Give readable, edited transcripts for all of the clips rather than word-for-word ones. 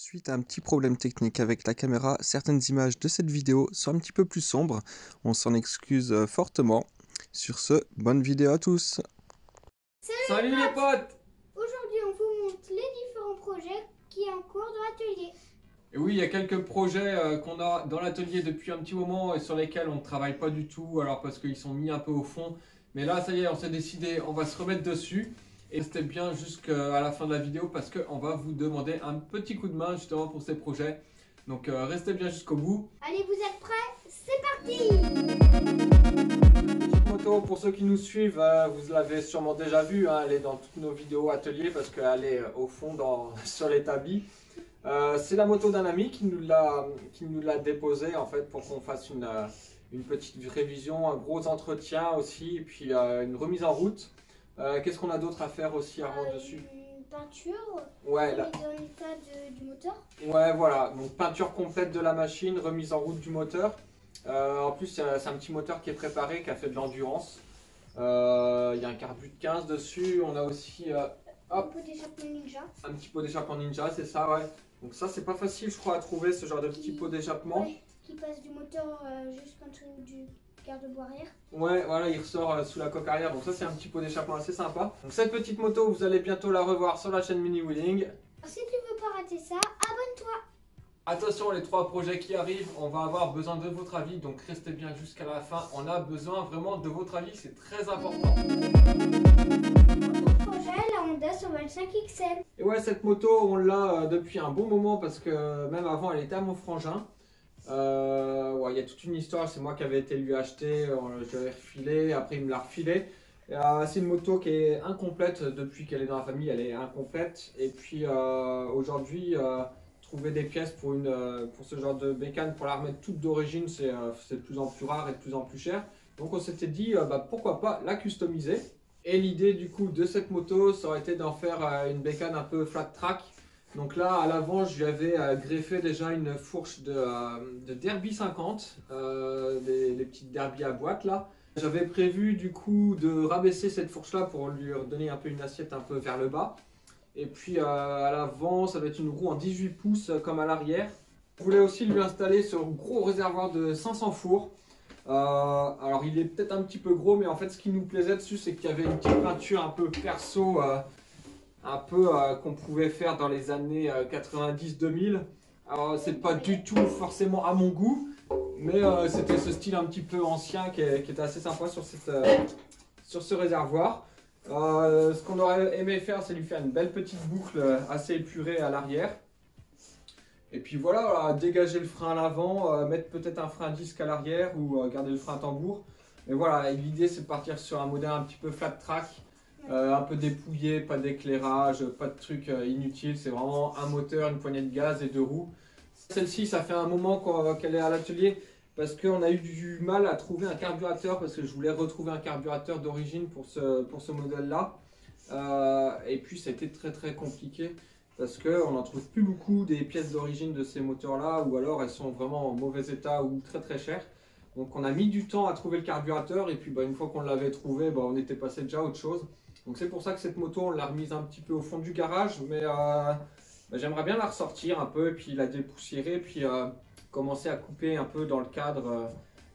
Suite à un petit problème technique avec la caméra, certaines images de cette vidéo sont un petit peu plus sombres. On s'en excuse fortement. Sur ce, bonne vidéo à tous. Salut les potes! Aujourd'hui, on vous montre les différents projets qui sont en cours dans l'atelier. Et oui, il y a quelques projets qu'on a dans l'atelier depuis un petit moment et sur lesquels on ne travaille pas du tout, alors parce qu'ils sont mis un peu au fond. Mais là, ça y est, on s'est décidé, on va se remettre dessus. Et restez bien jusqu'à la fin de la vidéo parce qu'on va vous demander un petit coup de main justement pour ces projets. Donc restez bien jusqu'au bout. Allez, vous êtes prêts? C'est parti! Petite moto, pour ceux qui nous suivent, vous l'avez sûrement déjà vue, hein, elle est dans toutes nos vidéos ateliers parce qu'elle est au fond sur l'établi. C'est la moto d'un ami qui nous l'a déposée en fait pour qu'on fasse une petite révision, un gros entretien aussi et puis une remise en route. Qu'est-ce qu'on a d'autre à faire aussi avant dessus? Une peinture, Ouais, dans l'état du moteur. ouais, voilà, donc peinture complète de la machine, remise en route du moteur. En plus, c'est un petit moteur qui est préparé, qui a fait de l'endurance. Il y a un carbu de 15 dessus. On a aussi Un pot d'échappement ninja. un petit pot d'échappement ninja, c'est ça, ouais. Donc ça, c'est pas facile, je crois, à trouver ce genre de petit pot d'échappement. Ouais, qui passe du moteur jusqu'en dessous du garde-boue arrière. Ouais, voilà, il ressort sous la coque arrière. Donc ça, c'est un petit pot d'échappement assez sympa. Donc cette petite moto, vous allez bientôt la revoir sur la chaîne Mini Wheeling. Si tu veux pas rater ça, abonne-toi. Attention, les 3 projets qui arrivent, on va avoir besoin de votre avis, donc restez bien jusqu'à la fin. On a besoin vraiment de votre avis, c'est très important. Notre projet, la Honda 125 XL. Et ouais, cette moto, on l'a depuis un bon moment parce que même avant, elle était à mon frangin. Ouais, il y a toute une histoire, c'est moi qui avais été lui acheter, je l'avais refilé, après il me l'a refilé. C'est une moto qui est incomplète depuis qu'elle est dans la famille, elle est incomplète. Et puis aujourd'hui, trouver des pièces pour ce genre de bécane, pour la remettre toute d'origine, c'est de plus en plus rare et de plus en plus cher. Donc on s'était dit, pourquoi pas la customiser. Et l'idée du coup de cette moto, ça aurait été d'en faire une bécane un peu flat track. Donc là, à l'avant, je lui avais greffé déjà une fourche de Derby 50, les petites Derby à boîte là. J'avais prévu du coup de rabaisser cette fourche là pour lui redonner un peu une assiette un peu vers le bas. Et puis à l'avant, ça va être une roue en 18 pouces comme à l'arrière. Je voulais aussi lui installer ce gros réservoir de 500 fours. Alors il est peut-être un petit peu gros, mais en fait ce qui nous plaisait dessus, c'est qu'il y avait une petite peinture un peu perso, qu'on pouvait faire dans les années 90-2000. Alors c'est pas du tout forcément à mon goût, mais c'était ce style un petit peu ancien qui était assez sympa sur ce réservoir. Ce qu'on aurait aimé faire, c'est lui faire une belle petite boucle assez épurée à l'arrière. Et puis voilà, dégager le frein à l'avant, mettre peut-être un frein à disque à l'arrière ou garder le frein à tambour. Mais voilà, l'idée c'est de partir sur un modèle un petit peu flat track, un peu dépouillé, pas d'éclairage, pas de trucs inutiles. C'est vraiment un moteur, une poignée de gaz et 2 roues. Celle-ci, ça fait un moment qu'elle est à l'atelier parce qu'on a eu du mal à trouver un carburateur parce que je voulais retrouver un carburateur d'origine pour ce modèle-là. Et puis ça a été très très compliqué parce qu'on n'en trouve plus beaucoup des pièces d'origine de ces moteurs-là ou alors elles sont vraiment en mauvais état ou très très chères. Donc on a mis du temps à trouver le carburateur et puis une fois qu'on l'avait trouvé, on était passé déjà à autre chose. Donc c'est pour ça que cette moto, on l'a remise un petit peu au fond du garage, mais j'aimerais bien la ressortir un peu et puis la dépoussiérer, puis commencer à couper un peu dans le cadre,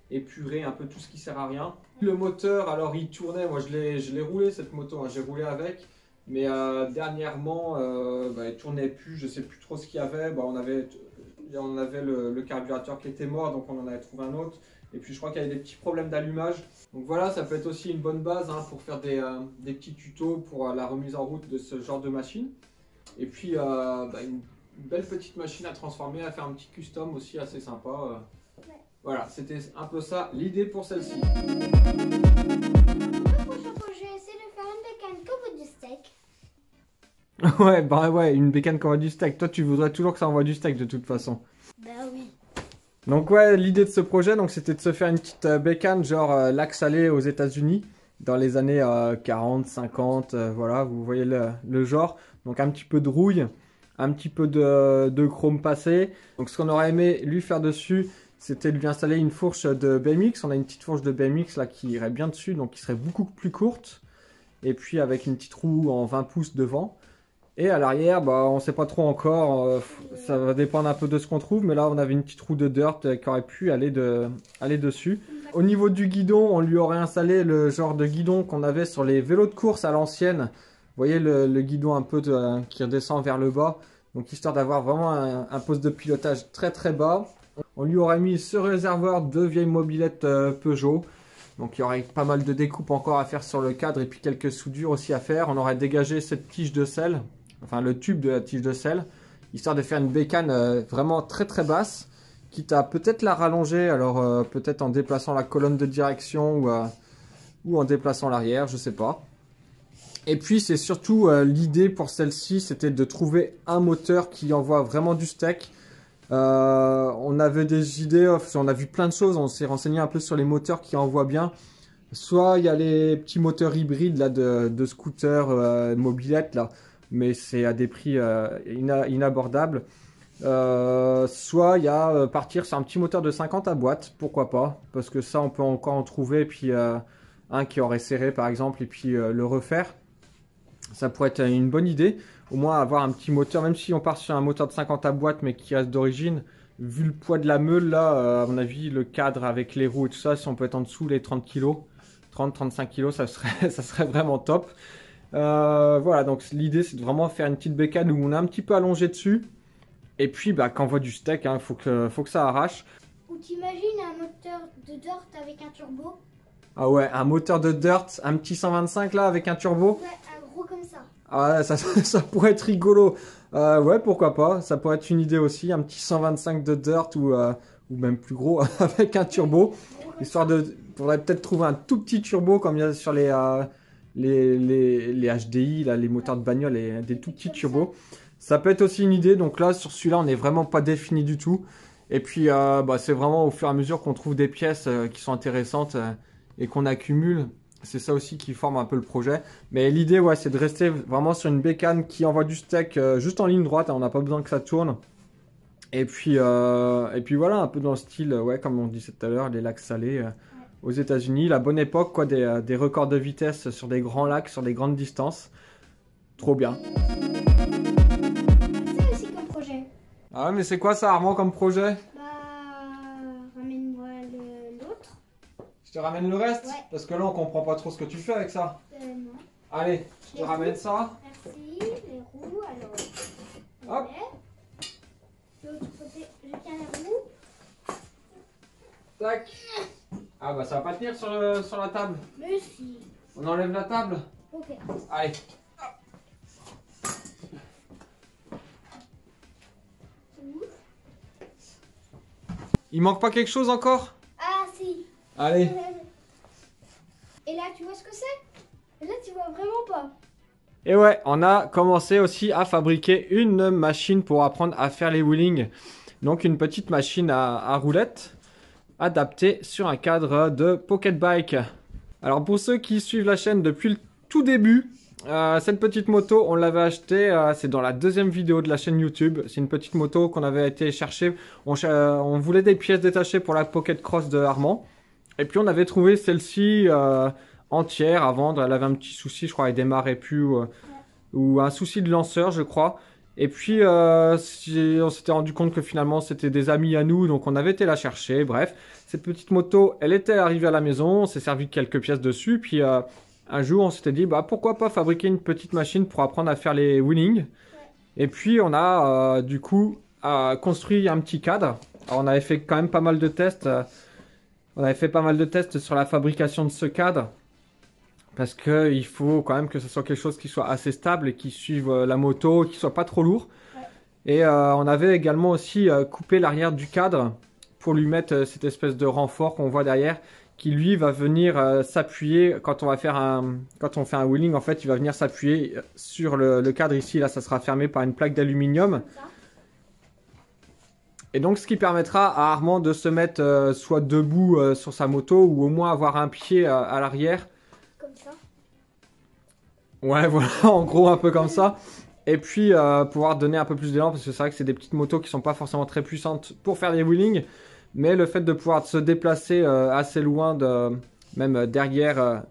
épurer un peu tout ce qui sert à rien. Le moteur, alors il tournait, moi je l'ai roulé cette moto, hein, j'ai roulé avec, mais dernièrement il tournait plus, je sais plus trop ce qu'il y avait. On avait le carburateur qui était mort, donc on en avait trouvé un autre. Et puis je crois qu'il y avait des petits problèmes d'allumage. Donc voilà, ça peut être aussi une bonne base pour faire des petits tutos pour la remise en route de ce genre de machine. Et puis une belle petite machine à transformer, à faire un petit custom aussi assez sympa. Voilà, c'était un peu ça l'idée pour celle-ci. Le prochain projet, c'est de faire une bécane comme du steak. Ouais, une bécane qui envoie du steak. Toi, tu voudrais toujours que ça envoie du steak de toute façon. Bah oui. Donc ouais, l'idée de ce projet, c'était de se faire une petite bécane genre lac salé aux États-Unis dans les années 40, 50, voilà, vous voyez le genre. Donc un petit peu de rouille, un petit peu de chrome passé. Donc ce qu'on aurait aimé lui faire dessus, c'était de lui installer une fourche de BMX. On a une petite fourche de BMX là qui irait bien dessus, donc qui serait beaucoup plus courte. Et puis avec une petite roue en 20 pouces devant. Et à l'arrière, bah, on sait pas trop encore, ça va dépendre un peu de ce qu'on trouve, mais là on avait une petite roue de dirt qui aurait pu aller dessus. Au niveau du guidon, on lui aurait installé le genre de guidon qu'on avait sur les vélos de course à l'ancienne. Vous voyez le guidon un peu qui redescend vers le bas, donc histoire d'avoir vraiment un poste de pilotage très très bas. On lui aurait mis ce réservoir de vieilles mobylettes Peugeot. Donc il y aurait pas mal de découpes encore à faire sur le cadre et puis quelques soudures aussi à faire. On aurait dégagé cette tige de selle, enfin le tube de la tige de selle, histoire de faire une bécane vraiment très très basse, quitte à peut-être la rallonger, alors peut-être en déplaçant la colonne de direction ou en déplaçant l'arrière, je sais pas. Et puis c'est surtout l'idée pour celle-ci, c'était de trouver un moteur qui envoie vraiment du steak. On avait des idées, on a vu plein de choses, on s'est renseigné un peu sur les moteurs qui envoient bien. Soit il y a les petits moteurs hybrides là, de scooters mobylettes là, mais c'est à des prix inabordables. Soit il y a partir sur un petit moteur de 50 à boîte, pourquoi pas, parce que ça on peut encore en trouver, et puis un qui aurait serré par exemple, et puis le refaire. Ça pourrait être une bonne idée, au moins avoir un petit moteur, même si on part sur un moteur de 50 à boîte mais qui reste d'origine, vu le poids de la meule là, à mon avis le cadre avec les roues et tout ça, si on peut être en dessous les 30 kg, 30-35 kg, ça serait vraiment top. Voilà, donc l'idée c'est de vraiment faire une petite bécane où on est un petit peu allongé dessus, et puis bah, quand on voit du steak, hein, faut que ça arrache. Ou t'imagines un moteur de dirt avec un turbo? Ah ouais, un moteur de dirt, un petit 125 là avec un turbo. Ouais, un gros comme ça. Ah, ça pourrait être rigolo. Ouais, pourquoi pas. Ça pourrait être une idée aussi. Un petit 125 de dirt ou même plus gros avec un turbo. Histoire de... Faudrait peut-être trouver un tout petit turbo comme il y a sur les HDI, là, les moteurs de bagnole, et des tout petits turbos. Ça peut être aussi une idée. Donc là, sur celui-là, on n'est vraiment pas défini du tout. Et puis, bah, c'est vraiment au fur et à mesure qu'on trouve des pièces qui sont intéressantes et qu'on accumule. C'est ça aussi qui forme un peu le projet. Mais l'idée, ouais, c'est de rester vraiment sur une bécane qui envoie du steak juste en ligne droite. On n'a pas besoin que ça tourne. Et puis voilà, un peu dans le style, ouais, comme on disait tout à l'heure, les lacs salés aux États-Unis. La bonne époque, quoi, des records de vitesse sur des grands lacs, sur des grandes distances. Trop bien. C'est aussi comme projet. Ah, mais c'est quoi ça, Armand, comme projet? Bah, ramène-moi l'autre. Je te ramène le reste? Ouais. Parce que là, on comprend pas trop ce que tu fais avec ça. Non. Allez, je te ramène ça. Merci. Les roues, alors. Hop. De l'autre côté, je tiens les roues. Tac. Ah bah ça va pas tenir sur la table. Mais si. On enlève la table. Ok. Allez. Il manque pas quelque chose encore? Ah si. Allez. Et là, tu vois ce que c'est? Là, tu vois vraiment pas. Et ouais, on a commencé aussi à fabriquer une machine pour apprendre à faire les wheelings. Donc une petite machine à roulettes adaptée sur un cadre de pocket bike. Alors pour ceux qui suivent la chaîne depuis le tout début, cette petite moto, on l'avait achetée, c'est dans la deuxième vidéo de la chaîne YouTube. C'est une petite moto qu'on avait été chercher. On voulait des pièces détachées pour la Pocket Cross de Armand. Et puis on avait trouvé celle-ci entière à vendre. Elle avait un petit souci, je crois, elle démarrait plus ou un souci de lanceur, je crois. Et puis on s'était rendu compte que finalement c'était des amis à nous, donc on avait été la chercher. Bref, cette petite moto, elle était arrivée à la maison, on s'est servi de quelques pièces dessus. Puis un jour on s'était dit, bah pourquoi pas fabriquer une petite machine pour apprendre à faire les wheelings. Et puis on a du coup construit un petit cadre. Alors, on avait fait quand même pas mal de tests. On avait fait pas mal de tests sur la fabrication de ce cadre. Parce qu'il faut quand même que ce soit quelque chose qui soit assez stable et qui suive la moto, qui soit pas trop lourd. Ouais. Et on avait également aussi coupé l'arrière du cadre pour lui mettre cette espèce de renfort qu'on voit derrière, qui lui va venir s'appuyer quand on fait un wheeling. En fait, il va venir s'appuyer sur le cadre ici. Là, ça sera fermé par une plaque d'aluminium. Et donc, ce qui permettra à Armand de se mettre soit debout sur sa moto ou au moins avoir un pied à l'arrière. Ouais, voilà, en gros, un peu comme ça. Et puis, pouvoir donner un peu plus d'élan, parce que c'est vrai que c'est des petites motos qui sont pas forcément très puissantes pour faire des wheelings. Mais le fait de pouvoir se déplacer assez loin même derrière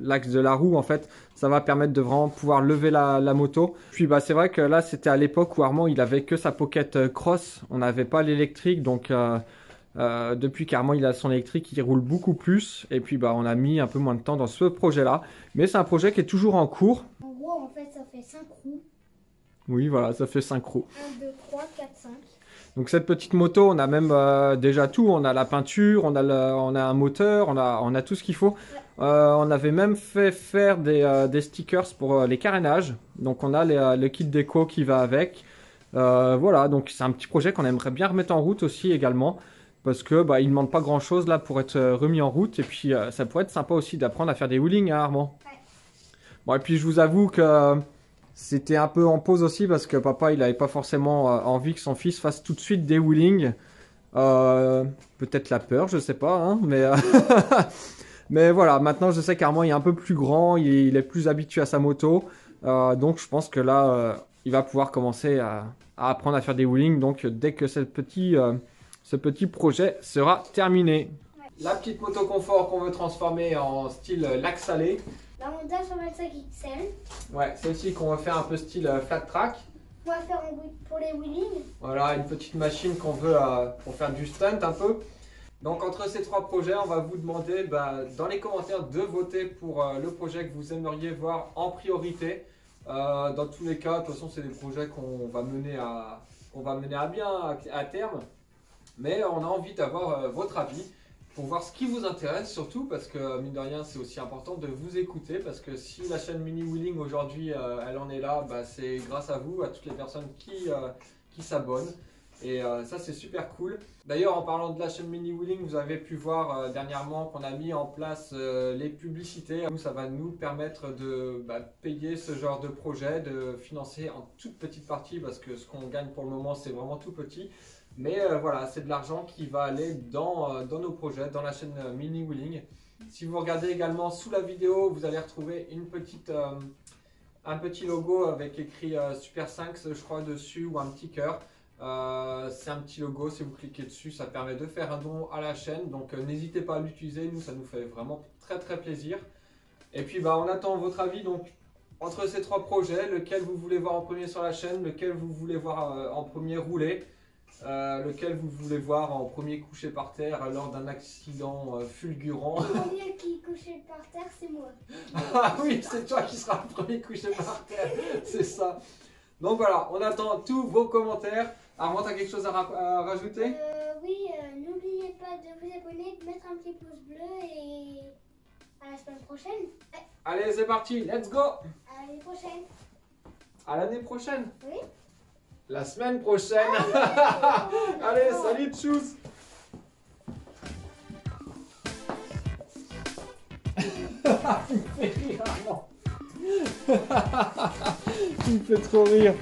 l'axe de la roue en fait. Ça va permettre de vraiment pouvoir lever la moto. Puis bah c'est vrai que là c'était à l'époque où Armand il avait que sa Pocket Cross, on n'avait pas l'électrique, donc depuis qu'Armand il a son électrique, il roule beaucoup plus. Et puis bah on a mis un peu moins de temps dans ce projet là, mais c'est un projet qui est toujours en cours. En gros, en fait, ça fait 5 roues. Oui voilà, ça fait 5 roues. 1, 2, 3, 4, 5. Donc cette petite moto, on a même déjà tout, on a la peinture, on a un moteur, on a tout ce qu'il faut. On avait même fait faire des stickers pour les carénages. Donc on a le kit déco qui va avec. Voilà, donc c'est un petit projet qu'on aimerait bien remettre en route aussi également. Parce que bah, il ne demande pas grand chose là pour être remis en route. Et puis ça pourrait être sympa aussi d'apprendre à faire des wheelings, hein, Armand. Ouais. Bon, et puis je vous avoue que c'était un peu en pause aussi parce que papa il n'avait pas forcément envie que son fils fasse tout de suite des wheelings. Peut-être la peur, je sais pas, hein, mais, mais voilà, maintenant je sais qu'Armand il est un peu plus grand, il est plus habitué à sa moto. Donc je pense que là il va pouvoir commencer à apprendre à faire des wheelings. Donc dès que ce petit projet sera terminé. Ouais. La petite moto confort qu'on veut transformer en style lac salé. La Honda 125 XL. Ouais, celle-ci qu'on va faire un peu style flat track. On va faire pour les wheelings. Voilà, une petite machine qu'on veut pour faire du stunt un peu. Donc entre ces trois projets, on va vous demander dans les commentaires de voter pour le projet que vous aimeriez voir en priorité. Dans tous les cas, de toute façon, c'est des projets qu'on va mener à bien à terme. Mais on a envie d'avoir votre avis pour voir ce qui vous intéresse surtout, parce que mine de rien c'est aussi important de vous écouter, parce que si la chaîne Mini Wheeling aujourd'hui elle en est là, c'est grâce à vous, à toutes les personnes qui s'abonnent, et ça c'est super cool. D'ailleurs en parlant de la chaîne Mini Wheeling, vous avez pu voir dernièrement qu'on a mis en place les publicités. Nous, ça va nous permettre de payer ce genre de projet, de financer en toute petite partie, parce que ce qu'on gagne pour le moment c'est vraiment tout petit. Mais voilà, c'est de l'argent qui va aller dans nos projets, dans la chaîne Mini Wheeling. Si vous regardez également sous la vidéo, vous allez retrouver un petit logo avec écrit Super 5, je crois, dessus, ou un petit cœur. C'est un petit logo, si vous cliquez dessus, ça permet de faire un don à la chaîne. Donc n'hésitez pas à l'utiliser, nous ça nous fait vraiment très très plaisir. Et puis on attend votre avis, donc entre ces trois projets, lequel vous voulez voir en premier sur la chaîne, lequel vous voulez voir en premier rouler. Lequel vous voulez voir en premier couché par terre lors d'un accident fulgurant. Le premier qui est couché par terre, c'est moi. Ah oui, c'est toi qui seras le premier couché par terre, c'est ça. Donc voilà, on attend tous vos commentaires. Armand, tu as quelque chose à rajouter? Oui, n'oubliez pas de vous abonner, de mettre un petit pouce bleu et à la semaine prochaine. Ouais. Allez, c'est parti, let's go! À l'année prochaine. À l'année prochaine? Oui. La semaine prochaine. Allez, salut tchuss. Tu me fais rire, Armand. Tu me fais trop rire.